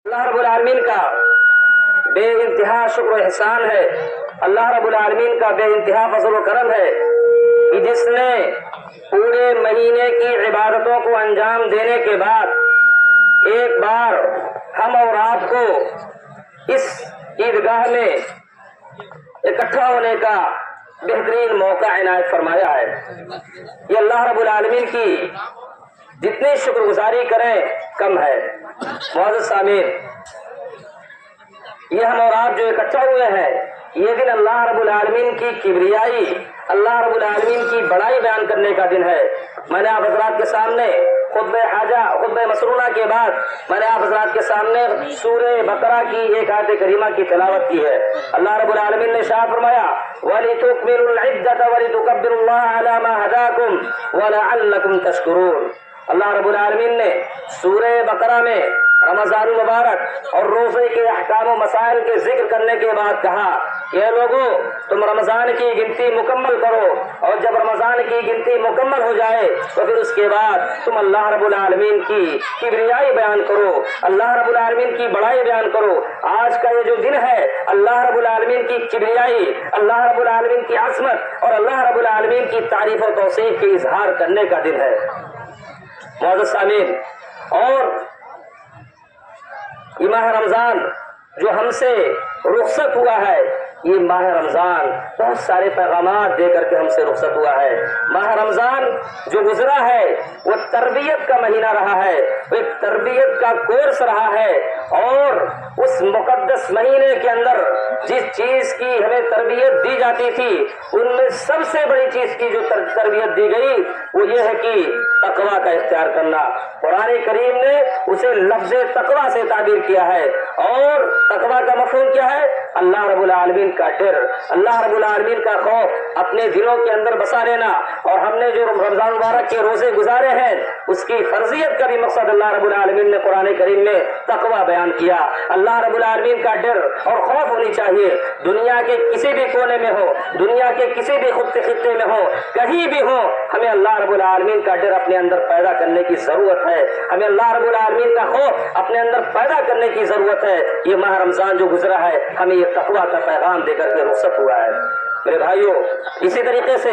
اللہ رب العالمین کا بے انتہا شکر و احسان ہے، اللہ رب العالمین کا بے انتہا فضل و کرم ہے کہ جس نے پورے مہینے کی عبادتوں کو انجام دینے کے بعد ایک بار ہم اور آپ کو اس عیدگاہ میں اکٹھا ہونے کا بہترین موقع عنایت فرمایا ہے۔ یہ اللہ رب العالمین کی جتنی شکر گزاری کریں کم ہے۔ معزز سامعین، یہ ہم اور آپ جو اکٹھا ہوئے ہیں، یہ دن اللہ رب العالمین کی کبریائی، اللہ رب العالمین کی بڑائی بیان کرنے کا دن ہے۔ میں نے آپ حضرات کے سامنے خطبہ حاجہ، خطبہ مسرورہ کے بعد میں نے آپ حضرات کے سامنے سورہ بقرہ کی ایک آیت کریمہ کی تلاوت کی ہے۔ اللہ رب العالمین نے ارشاد فرمایا وَلِتُكْمِلُوا الْعِدَّةَ وَلِتُكَبِّرُوا اللَّهَ عَلَى مَا هَدَاكُمْ وَلَعَلَّكُمْ تَشْكُرُونَ۔ اللہ رب العالمین نے سورہ بقرہ میں رمضان المبارک اور روزے کے احکام و مسائل کے ذکر کرنے کے بعد کہا کہ اے لوگوں، تم رمضان کی گنتی مکمل کرو، اور جب رمضان کی گنتی مکمل ہو جائے تو پھر اس کے بعد تم اللہ رب العالمین کی کبریائی بیان کرو، اللہ رب العالمین کی بڑائی بیان کرو۔ آج کا یہ جو دن ہے، اللہ رب العالمین کی کبریائی، اللہ رب العالمین کی عظمت اور اللہ رب العالمین کی تعریف و توصیف کے اظہار کرنے کا دن ہے۔ معزز سامعین، اور یہ ماہ رمضان جو ہم سے رخصت ہوا ہے، یہ ماہ رمضان بہت سارے پیغامات دے کر کے ہم سے رخصت ہوا ہے۔ ماہ رمضان جو گزرا ہے وہ تربیت کا مہینہ رہا ہے، وہ ایک تربیت کا کورس رہا ہے، اور اس مقدس مہینے کے اندر جس چیز کی ہمیں تربیت دی جاتی تھی، ان میں سب سے بڑی چیز کی جو تربیت دی گئی وہ یہ ہے کہ تقویٰ کا اختیار کرنا۔ قرآن کریم نے اسے لفظ تقویٰ سے تعبیر کیا ہے، اور تقویٰ کا مفہوم کیا ہے؟ اللہ رب العالمین کا ڈر، اللہ رب العالمین کا خوف اپنے دلوں کے اندر بسا لینا۔ اور ہم نے جو رمضان مبارک کے روزے گزارے ہیں، اس کی فرضیت کا بھی مقصد اللہ رب العالمین نے قرآن کریم میں تقویٰ بیان کیا۔ اللہ رب العالمین کا ڈر اور خوف ہونی چاہیے، دنیا کے کسی بھی کونے میں ہو، دنیا کے کسی بھی خطے میں ہو، کہیں بھی ہو، ہمیں اللہ رب العالمین کا ڈر اپنے اندر پیدا کرنے کی ضرورت ہے، ہمیں اللہ رب العالمین کا خوف اپنے اندر پیدا کرنے کی ضرورت ہے۔ یہ ماہ رمضان جو گزرا ہے، ہمیں یہ تقویٰ کا پیغام دے کر کے رخصت ہوا ہے۔ میرے بھائیوں، اسی طریقے سے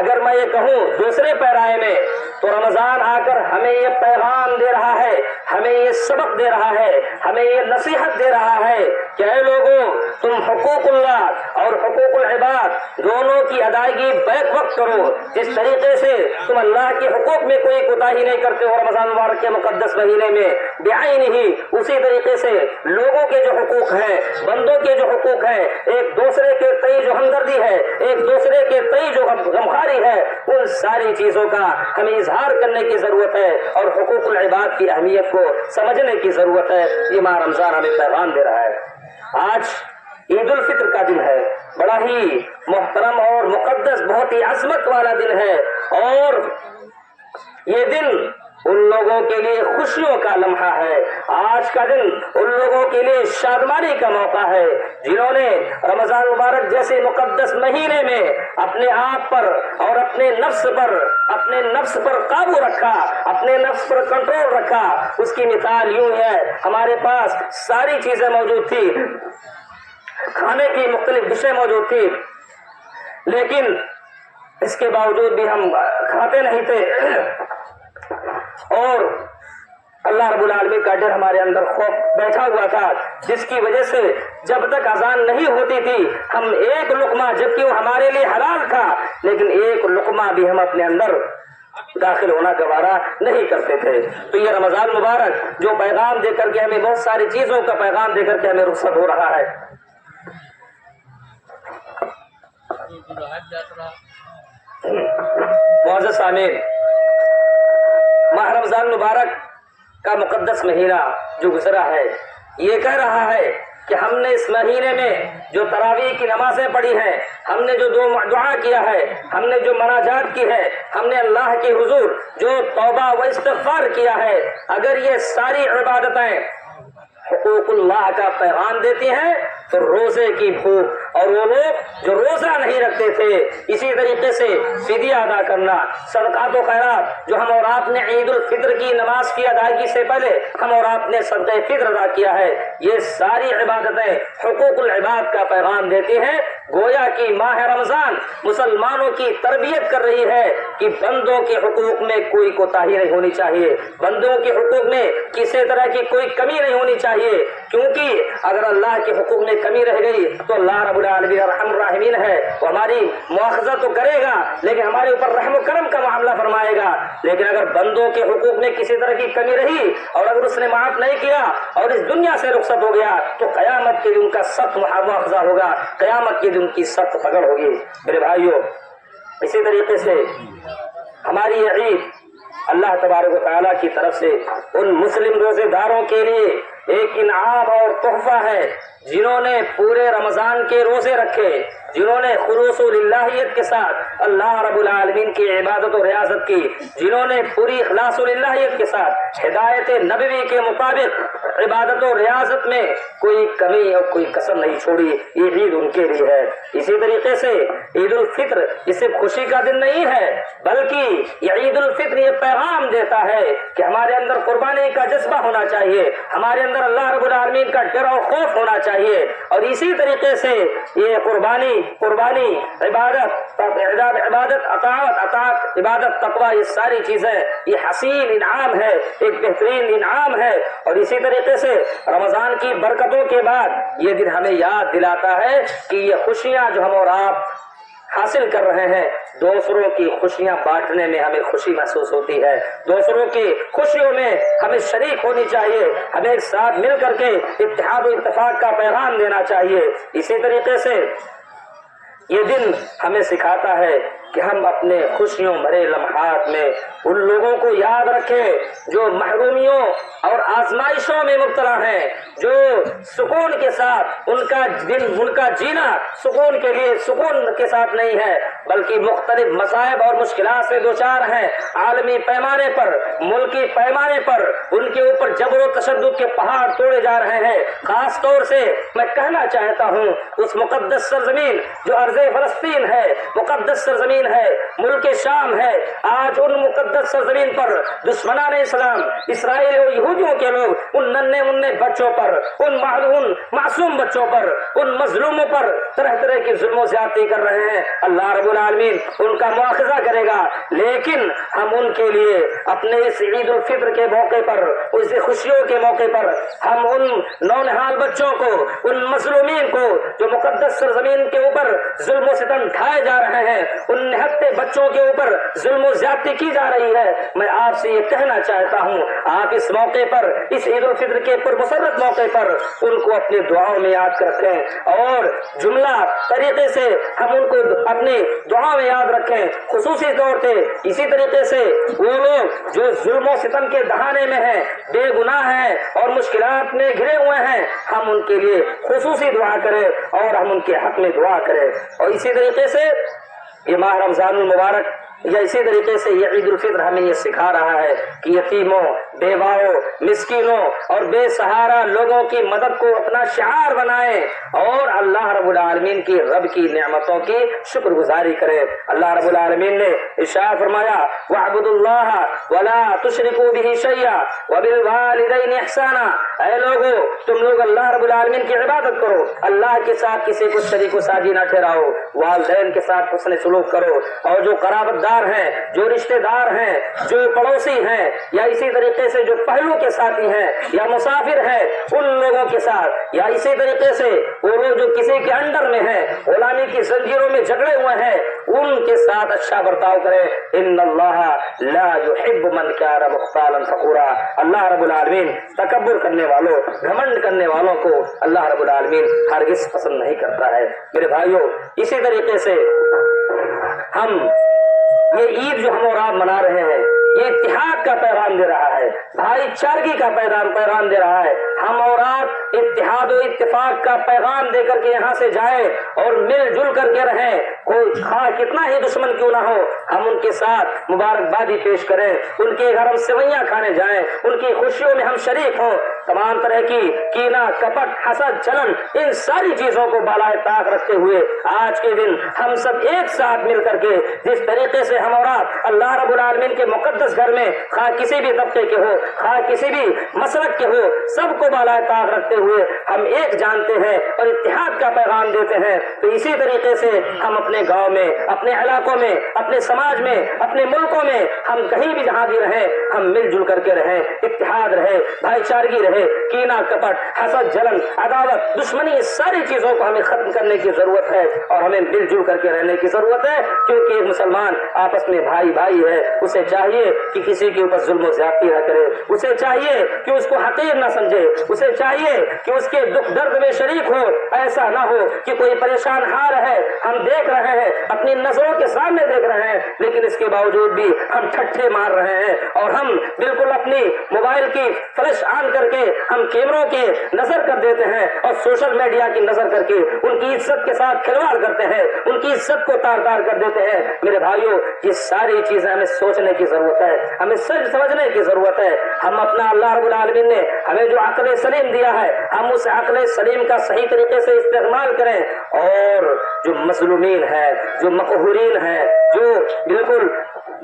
اگر میں یہ کہوں دوسرے پیرائے میں، تو رمضان آ کر ہمیں یہ پیغام دے رہا ہے، ہمیں یہ سبق دے رہا ہے، ہمیں یہ نصیحت دے رہا ہے کہ اے لوگوں، تم حقوق اللہ اور حقوق العباد دونوں کی ادائیگی بیک وقت کرو۔ جس طریقے سے تم اللہ کے حقوق میں کوئی کوتاہی نہیں کرتے ہو رمضان مبارک کے مقدس مہینے میں بعین ہی، اسی طریقے سے لوگوں کے جو حقوق ہیں، بندوں کے جو حقوق ہیں، ایک دوسرے کے تئیں جو ہمدردی ہے، ایک دوسرے کے تئیں جو غمخواری ہے، ان ساری چیزوں کا ہمیں اظہار کرنے کی ضرورت ہے، اور حقوق العباد کی اہمیت کو سمجھنے کی ضرورت ہے۔ یہ ماہ رمضان ہمیں پیغام دے رہا ہے۔ آج عید الفطر کا دن ہے، بڑا ہی محترم اور مقدس، بہت ہی عظمت والا دن ہے، اور یہ دن ان لوگوں کے لیے خوشیوں کا لمحہ ہے۔ آج کا دن ان لوگوں کے لیے شادمانی کا موقع ہے جنہوں نے رمضان مبارک جیسے مقدس مہینے میں اپنے آپ پر اور اپنے نفس پر قابو رکھا، اپنے نفس پر کنٹرول رکھا۔ اس کی مثال یوں ہے، ہمارے پاس ساری چیزیں موجود تھی، کھانے کی مختلف ڈشیں موجود تھی، لیکن اس کے باوجود بھی ہم کھاتے نہیں تھے، اور اللہ رب العالمین کا ڈر ہمارے اندر خوف بیٹھا ہوا تھا، جس کی وجہ سے جب تک اذان نہیں ہوتی تھی ہم ایک لقمہ، جبکہ وہ ہمارے لیے حلال تھا، لیکن ایک لقمہ بھی ہم اپنے اندر داخل ہونا گوارا نہیں کرتے تھے۔ تو یہ رمضان مبارک جو پیغام دے کر کے ہمیں بہت ساری چیزوں کا پیغام دے کر کے ہمیں رخصت ہو رہا ہے۔ معزز سامعین، ماہ رمضان مبارک کا مقدس مہینہ جو گزرا ہے، یہ کہہ رہا ہے کہ ہم نے اس مہینے میں جو تراویح کی نمازیں پڑھی ہیں، ہم نے جو دعا کیا ہے، ہم نے جو مناجات کی ہے، ہم نے اللہ کے حضور جو توبہ و استغفار کیا ہے، اگر یہ ساری عبادتیں حقوق اللہ کا پیغام دیتی ہیں، تو روزے کی بھوک، اور وہ لوگ جو روزہ نہیں رکھتے تھے، اسی طریقے سے فدیہ ادا کرنا، صدقات و خیرات، جو ہم اور آپ نے عید الفطر کی نماز کی ادائیگی سے پہلے ہم اور آپ نے صدقہ فطر ادا کیا ہے، یہ ساری عبادتیں حقوق العباد کا پیغام دیتی ہیں۔ گویا کہ ماہ رمضان مسلمانوں کی تربیت کر رہی ہے کہ بندوں کے حقوق میں کوئی کوتاہی نہیں ہونی چاہیے، بندوں کے حقوق میں کسی طرح کی کوئی کمی نہیں ہونی چاہیے، کیونکہ اگر اللہ کے حقوق میں کمی رہ گئی تو اللہ رب العالمین ارحم الراحمین ہے، وہ ہماری مواخذہ تو کرے گا لیکن ہمارے اوپر رحم و کرم کا معاملہ فرمائے گا۔ لیکن اگر بندوں کے حقوق میں کسی طرح کی کمی رہی اور اگر اس نے معاف نہیں کیا اور اس دنیا سے رخصت ہو گیا تو قیامت کے دن کا سخت مواخذہ ہوگا، قیامت کے دن کی سخت پکڑ ہوگی۔ میرے بھائیوں، اسی طریقے سے ہماری یہ عید اللہ تبارک و تعالیٰ کی طرف سے ان مسلم روزے داروں کے لیے ایک انعام اور تحفہ ہے جنہوں نے پورے رمضان کے روزے رکھے، جنہوں نے خلوص و للہیت کے ساتھ اللہ رب العالمین کی عبادت و ریاضت کی، جنہوں نے پوری اخلاص و للہیت کے ساتھ ہدایت نبوی کے مطابق عبادت و ریاضت میں کوئی کمی اور کوئی کسر نہیں چھوڑی، یہ عید ان کے لیے ہے۔ اسی طریقے سے عید الفطر یہ صرف خوشی کا دن نہیں ہے، بلکہ یہ عید الفطر یہ پیغام دیتا ہے کہ ہمارے اندر قربانی کا جذبہ ہونا چاہیے، ہمارے اندر اللہ رب العالمین کا ڈر اور خوف ہونا چاہیے، اور اسی طریقے سے یہ قربانی عبادت اطاعت عبادت تقوی، یہ ساری چیزیں یہ حسین انعام ہے، ایک بہترین انعام ہے۔ اور اسی طریقے سے رمضان کی برکتوں کے بعد یہ دن ہمیں یاد دلاتا ہے کہ یہ خوشیاں جو ہم اور آپ حاصل کر رہے ہیں، دوسروں کی خوشیاں بانٹنے میں ہمیں خوشی محسوس ہوتی ہے، دوسروں کی خوشیوں میں ہمیں شریک ہونی چاہیے، ہمیں ایک ساتھ مل کر کے اتحاد و اتفاق کا پیغام دینا چاہیے۔ اسی طریقے سے یہ دن ہمیں سکھاتا ہے کہ ہم اپنے خوشیوں بھرے لمحات میں ان لوگوں کو یاد رکھیں جو محرومیوں اور آزمائشوں میں مبتلا ہیں، جو سکون کے ساتھ ان کا جینا سکون کے لیے سکون کے ساتھ نہیں ہے بلکہ مختلف مصائب اور مشکلات سے دوچار ہیں۔ عالمی پیمانے پر، ملکی پیمانے پر ان کے اوپر جبر و تشدد کے پہاڑ توڑے جا رہے ہیں۔ خاص طور سے میں کہنا چاہتا ہوں اس مقدس سرزمین جو ارض فلسطین ہے، مقدس سرزمین ہے، ملک شام ہے، آج ان مقدس سرزمین پر دشمنان اسلام، اسرائیل اور یہودیوں کے لوگ ان ننھے منھے بچوں پر، ان معصوم بچوں پر، ان مظلوموں پر طرح طرح کی ظلم و زیادتی کر رہے ہیں۔ اللہ رب العالمین ان کا مواخذہ کرے گا، لیکن ہم ان کے لیے اپنے اس عید الفطر کے موقع پر، اس خوشیوں کے موقع پر ہم ان نونہال بچوں کو، ان مظلومین کو جو مقدس سرزمین کے اوپر ظلم و ستم ڈھائے جا رہے ہیں، ان نہتے بچوں کے اوپر ظلم و زیادتی کی جا رہی ہے، میں آپ سے یہ کہنا چاہتا ہوں آپ اس موقع پر، اس عید الفطر کے پرمسرت موقع پر ان کو اپنی دعاؤں میں یاد رکھیں اور جملہ طریقے سے ہم ان کو اپنی دعاؤں میں یاد رکھیں، خصوصی طور پہ اسی طریقے سے وہ لوگ جو ظلم و ستم کے دہانے میں ہیں، بے گناہ ہیں اور مشکلات میں گھرے ہوئے ہیں، ہم ان کے لیے خصوصی دعا کریں اور ہم ان کے حق میں دعا کریں۔ اور اسی طریقے سے یہ ماہ رمضان المبارک یا اسی طریقے سے یہ عید الفطر ہمیں یہ سکھا رہا ہے کہ یتیموں، بیواؤں، مسکینوں اور بے سہارا لوگوں کی مدد کو اپنا شعار بنائیں اور اللہ رب العالمین کی رب کی نعمتوں کی شکر گزاری کریں۔ اللہ رب العالمین نے ارشاد فرمایا وَاعْبُدُوا اللَّهَ وَلَا تُشْرِكُوا بِهِ شَيْئًا وَبِالْوَالِدَيْنِ إِحْسَانًا، اے لوگو تم لوگ اللہ رب العالمین کی عبادت کرو، اللہ کے ساتھ کسی کو شریک و ساجی نہ ٹھہراؤ، والدین کے ساتھ حسن سلوک کرو، اور جو قرابت دار ہیں، جو رشتہ دار ہیں، جو پڑوسی ہیں، یا اسی طریقے سے جو پہلو کے ساتھی ہیں یا مسافر ہیں، ان لوگوں کے ساتھ، یا اسی طریقے سے وہ لوگ جو کسی کے انڈر میں ہیں، غلامی کی زنجیروں میں جکڑے ہوئے ہیں، ان کے ساتھ اچھا برتاؤ کریں۔ ان اللہ لا يحب من كان مختالا فخورا، اللہ رب العالمین تکبر کرنے والوں، گھمنڈ کرنے والوں کو اللہ رب العالمین ہرگز پسند نہیں کرتا ہے۔ میرے بھائیوں، اسی طریقے سے ہم یہ عید جو ہم اور آپ منا رہے ہیں یہ اتحاد کا پیغام دے رہا ہے، بھائی چارگی کا پیغام دے رہا ہے۔ ہم اور آپ اتحاد و اتفاق کا پیغام دے کر کے یہاں سے جائیں اور مل جل کر کے رہیں، کوئی خواہ کتنا ہی دشمن کیوں نہ ہو، ہم ان کے ساتھ مبارکبادی پیش کریں، ان کے گھر ہم سویاں کھانے جائیں، ان کی خوشیوں میں ہم شریک ہوں، تمام طرح کی کینہ کپٹ حسد جلن ان ساری چیزوں کو بالائے طاق رکھتے ہوئے آج کے دن ہم سب ایک ساتھ مل کر کے جس طریقے سے ہم اور آپ اللہ رب العالمین کے مقدس گھر میں خواہ کسی بھی طبقے کے ہو خواہ کسی بھی مسلک کے ہو سب کو بالائے طاق رکھتے ہوئے ہم ایک جانتے ہیں اور اتحاد کا پیغام دیتے ہیں، تو اسی طریقے سے ہم اپنے گاؤں میں اپنے علاقوں میں اپنے سماج میں اپنے ملکوں میں ہم کہیں بھی جہاں بھی رہیں ہم مل جل کر کے رہیں، اتحاد رہے، بھائی چارگی رہے، کینہ کپٹ حسد جلن عداوت دشمنی اس ساری چیزوں کو ہمیں ختم کرنے کی ضرورت ہے اور ہمیں مل جل کر کے رہنے کی ضرورت ہے، کیونکہ ایک مسلمان آپس میں بھائی بھائی ہے، اسے چاہیے کہ کسی کے اوپر ظلم و زیادتی نہ کرے، اسے چاہیے کہ اس کو حقیر نہ سمجھے، اسے چاہیے کہ اس کے دکھ درد میں شریک ہو، ایسا نہ ہو کہ کوئی پریشان حال ہے ہم دیکھ رہے ہیں اپنی نظروں کے سامنے دیکھ رہے ہیں لیکن اس کے باوجود بھی ہم ٹھٹھے مار رہے ہیں اور ہم بالکل اپنی موبائل کی فلیش آن کر کے ہم کیمروں کے نظر کر دیتے ہیں اور سوشل میڈیا کی نظر کر کے ان کی عزت کے ساتھ کھلواڑ کرتے ہیں، ان کی عزت کو تار تار کر دیتے ہیں۔ میرے بھائیوں یہ ساری چیزیں ہمیں سوچنے کی ضرورت ہے، ہمیں سچ سمجھنے کی ضرورت ہے۔ ہم اپنا اللہ رب العالمین نے ہمیں جو عقل سلیم دیا ہے ہم اس عقل سلیم کا صحیح طریقے سے استعمال کریں اور جو مظلومین ہیں جو مقہورین ہیں جو بالکل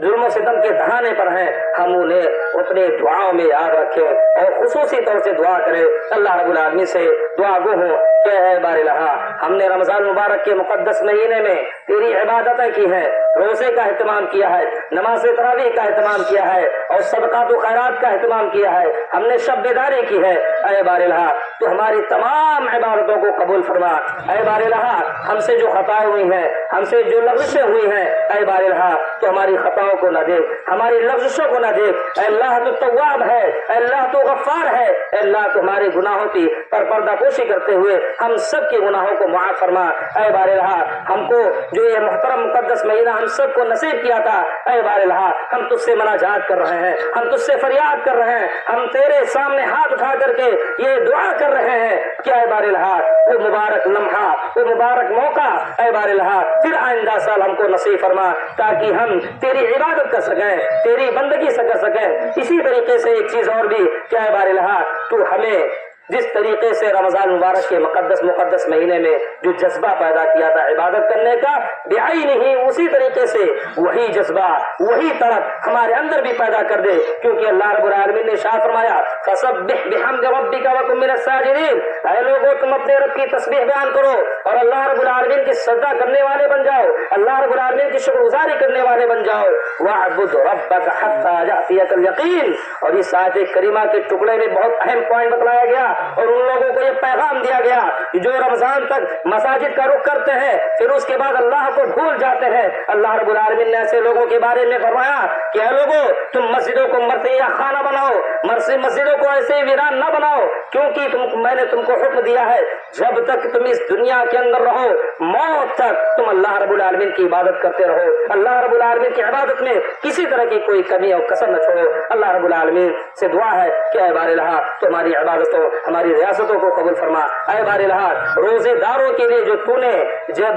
ظلم و ستم کے دہانے پر ہیں ہم انہیں اپنے دعاؤں میں یاد رکھیں اور خصوصی طور سے دعا کریں، اللہ رب العالمین سے دعا گو ہوں کہ اے بار الہا ہم نے رمضان مبارک کے مقدس مہینے میں تیری عبادتیں کی ہیں، روزے کا اہتمام کیا ہے، نماز تراویح کا اہتمام کیا ہے اور صدقات و خیرات کا اہتمام کیا ہے، ہم نے شب بیداری کی ہے، اے بار الہا تو ہماری تمام عبادتوں کو قبول فرما، اے بار الہا ہم سے جو خطائیں ہوئی ہیں ہم سے جو لغزشیں ہوئی ہیں اے بار الہا تو ہماری خطاؤں کو نہ دیکھ، ہماری لغزشوں کو نہ دیکھ، اے اللہ تو تواب ہے، اے اللہ تو غفار ہے، اے اللہ تو ہمارے گناہوں کی پر پردہ پوشی کرتے ہوئے ہم سب کے گناہوں کو معاف فرما، اے بار الہا ہم کو جو یہ محترم مقدس مہینہ ہم سب کو نصیب کیا تھا اے بار الہا ہم تجھ سے مناجات کر رہے ہیں، ہم تجھ سے فریاد کر رہے ہیں، ہم تیرے سامنے ہاتھ اٹھا کر کے یہ دعا کر رہے ہیں کہ اے بار الہا وہ مبارک لمحہ وہ مبارک موقع اے بار الہا پھر آئندہ سال ہم کو نصیب فرما تاکہ ہم تیری عبادت کر سکیں، تیری بندگی سے کر سکیں۔ اسی طریقے سے ایک چیز اور بھی کہ اے بار الہا تو ہمیں جس طریقے سے رمضان مبارک کے مقدس مہینے میں جو جذبہ پیدا کیا تھا عبادت کرنے کا بعین ہی اسی طریقے سے وہی جذبہ وہی طرف ہمارے اندر بھی پیدا کر دے، کیونکہ اللہ رب العالمین نے ارشاد فرمایا فسبح بحمد ربک وکن من الساجدین، اے لوگوں تم اپنے رب کی تسبیح بیان کرو اور اللہ رب العالمین کی سجدہ کرنے والے بن جاؤ، اللہ رب العالمین کی شکر گزاری کرنے والے بن جاؤ، واعبد ربک حتی یأتیک الیقین۔ اور اس آیت کریمہ کے ٹکڑے میں بہت اہم پوائنٹ بتلایا گیا اور ان لوگوں کو یہ پیغام دیا گیا کہ جو رمضان تک مساجد کا رخ کرتے ہیں پھر اس کے بعد اللہ کو بھول جاتے ہیں، اللہ رب العالمین نے ایسے لوگوں کے بارے میں فرمایا کہ اے لوگوں تم مسجدوں کو مرثیہ خانہ بناؤ، مسجدوں کو ایسے ویران نہ بناؤ، کیونکہ میں نے تم کو حکم دیا ہے جب تک تم اس دنیا کے اندر رہو موت تک تم اللہ رب العالمین کی عبادت کرتے رہو، اللہ رب العالمین کی عبادت میں کسی طرح کی کوئی کمی اور کسر نہ چھوڑو۔ اللہ رب العالمین سے دعا ہے کہ اے بار الہا تمہاری عبادتوں ہماری ریاستوں کو قبول فرما، اے بار الہا روزے داروں کے لیے جو تو نے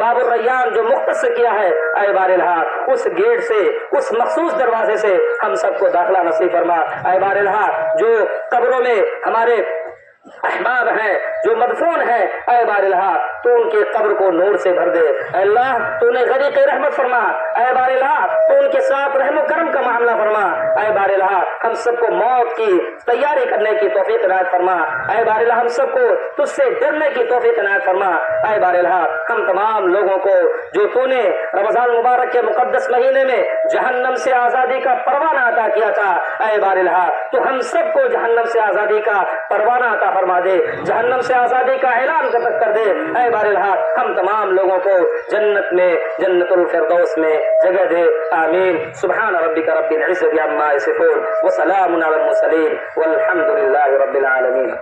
باب الریان جو مختص کیا ہے اے بار الہا اس گیٹ سے اس مخصوص دروازے سے ہم سب کو داخلہ نصیب فرما، اے بار الہا جو قبروں میں ہمارے احباب ہیں جو مدفون ہیں اے بار الہا تو ان کے قبر کو نور سے بھر دے، اے اللہ تو انہیں غریق رحمت فرما، اے بار الہا تو ان کے ساتھ رحم و کرم کا معاملہ فرما، اے بار الہا ہم سب کو موت کی تیاری کرنے کی توفیق عنایت فرما، اے بار الہا ہم سب کو تجھ سے ڈرنے کی توفیق عنایت فرما، اے بار الہا ہم تمام لوگوں کو جو تو نے رمضان مبارک کے مقدس مہینے میں جہنم سے آزادی کا پروانہ عطا کیا تھا اے بار الہا تو ہم سب کو جہنم سے آزادی کا پروانہ عطا فرما دے، جہنم سے آزادی کا اعلان کر دے، اے بار الہا ہم تمام لوگوں کو جنت میں جنت الفردوس میں جگہ دے، آمین۔ سبحان ربک رب العزت عما یصفون وسلام علی المرسلین والحمد للہ رب العالمین۔